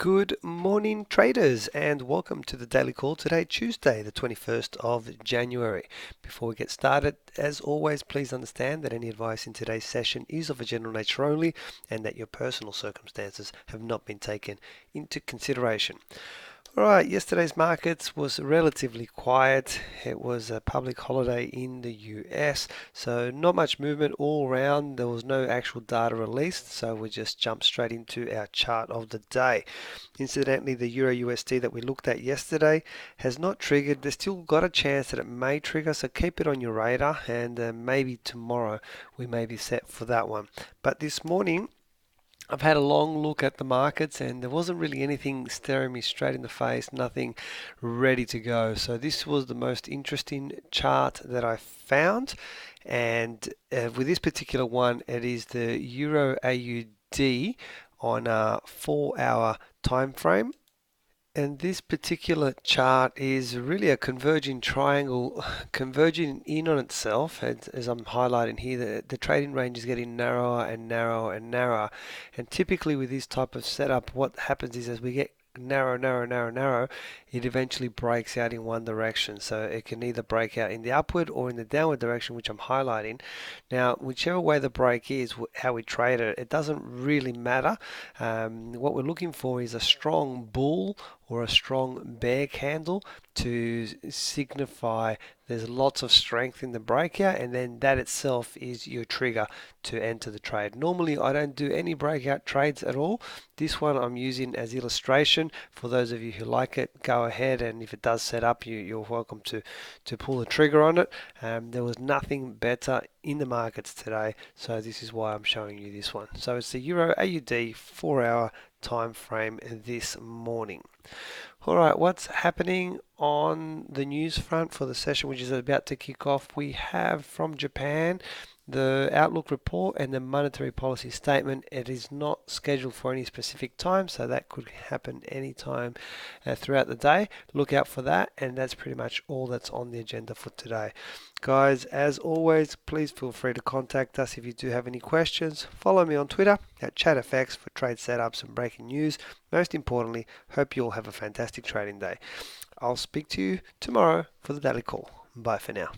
Good morning, traders, and welcome to the daily call today, Tuesday, the 21st of January. Before we get started, as always, please understand that any advice in today's session is of a general nature only and that your personal circumstances have not been taken into consideration. Alright, yesterday's markets was relatively quiet. It was a public holiday in the US, so not much movement all around. There was no actual data released, so we just jumped straight into our chart of the day. Incidentally, the Euro USD that we looked at yesterday has not triggered. There's still got a chance that it may trigger, so keep it on your radar, and maybe tomorrow we may be set for that one. But this morning, I've had a long look at the markets and there wasn't really anything staring me straight in the face, nothing ready to go. So this was the most interesting chart that I found. And with this particular one, it is the Euro AUD on a 4-hour time frame. And this particular chart is really a converging triangle, converging in on itself. As I'm highlighting here, the trading range is getting narrower and narrower and narrower. And typically with this type of setup, what happens is as we get narrow, it eventually breaks out in one direction. So it can either break out in the upward or in the downward direction, which I'm highlighting. Now, whichever way the break is, how we trade it, it doesn't really matter. What we're looking for is a strong bull or a strong bear candle to signify there's lots of strength in the breakout, and then that itself is your trigger to enter the trade. Normally I don't do any breakout trades at all. This one I'm using as illustration. For those of you who like it, go ahead, and if it does set up, you're welcome to pull the trigger on it. There was nothing better in the markets today, so this is why I'm showing you this one. So it's the Euro AUD 4-hour time frame this morning. Alright, what's happening on the news front for the session which is about to kick off? We have from Japan the outlook report and the monetary policy statement. It is not scheduled for any specific time, so that could happen anytime throughout the day. Look out for that, and that's pretty much all that's on the agenda for today. Guys, as always, please feel free to contact us if you do have any questions. Follow me on Twitter at ChatFX for trade setups and breaking news. Most importantly, hope you all have a fantastic trading day. I'll speak to you tomorrow for the daily call. Bye for now.